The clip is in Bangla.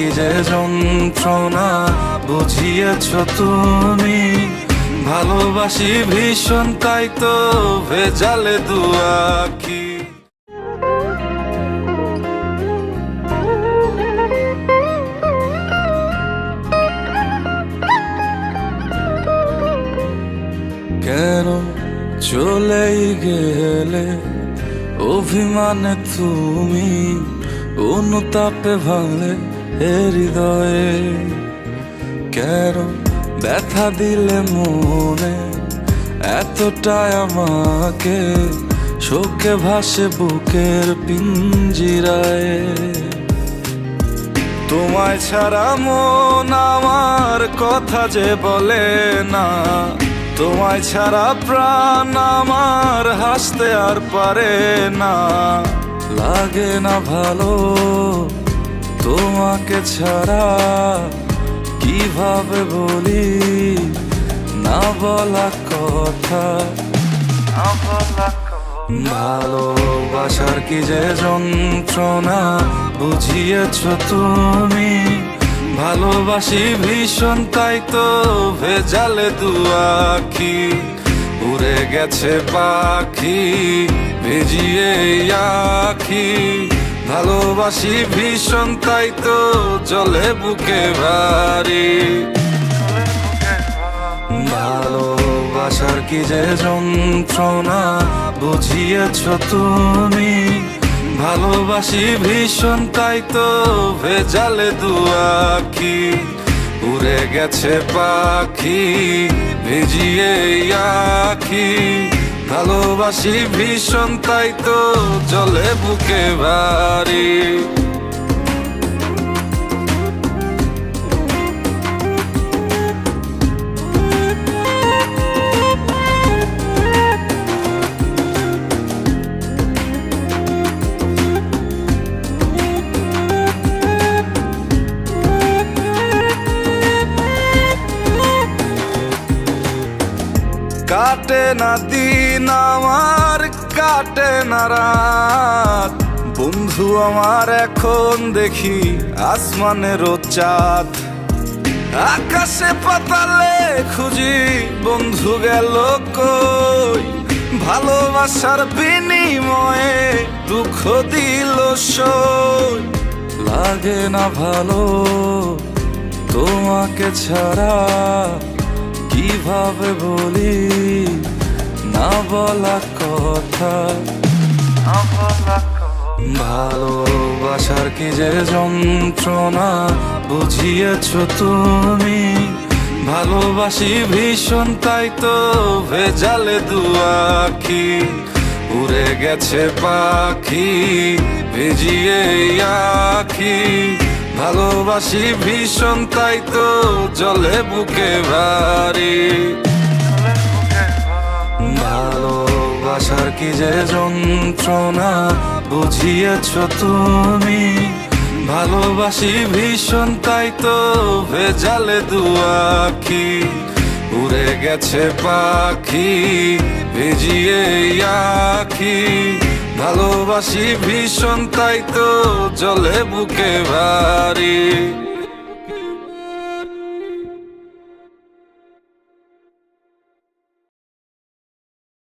কি যে যন্ত্রণা বুঝিয়েছ তুমি। ভালোবাসি ভীষণ তাই তো ভেজালে দু আখি। কেন চলেই গেলে অভিমানে তুমি, অনুতাপে ভাঙলে হৃদয়ে। কেন ব্যথা দিলে মনে এতটাই আমাকে, শোকে ভাসে বুকের পিঞ্জিরায়। তোমায় ছাড়া মন আমার কথা যে বলে না, তোমায় ছাড়া প্রাণ আমার হাসতে আর পারে না। লাগে না ভালো তোমাকে ছাড়া, কিভাবে বলি না বলা কথা। ভালোবাসার কি যে যন্ত্রণা বুঝিয়েছ তুমি। ভালোবাসি ভীষণ তাই তো ভেজালে দু আখি। উড়ে গেছে পাখি ভিজিয়ে আখি। ভালোবাসি ভীষণ তাই তো জলে বুকে ভারী। ভালোবাসার কি যে যন্ত্রণা বুঝিয়েছ তুমি। ভালোবাসি ভীষণ তাই তো ভেজালে দু আখি। উড়ে গেছে পাখি ভিজিয়ে আখি। ভালোবাসি ভীষণ তাই তো জলে বুকে ভারী। কাটে না দিন আমার, কাটে না রাত, বন্ধু আমার এখন দেখি আসমানের চাঁদ। আকাশে পাতালে খুঁজি বন্ধু গেল কই, ভালোবাসার বিনিময়ে দুঃখ দিল সই। লাগে না ভালো তোমাকে ছাড়া, কিভাবে বলি না বলা কথা। ভালোবাসার কি যে যন্ত্রণা বুঝিয়েছ তুমি। ভালোবাসি ভীষণ তাই তো ভেজালে দু আখি। উড়ে গেছে পাখি ভিজিয়ে আখি। ভালোবাসি ভীষণ তাই তো জলে বুকে ভারী। ভালোবাসার কি যে যন্ত্রণা বুঝিয়েছ তুমি। ভালোবাসি ভীষণ তাই তো ভেজালে দু আখি। উড়ে গেছে পাখি ভিজিয়ে আখি। ভালোবাসি ভীষণ তাই তো জলে বুকে ভারী।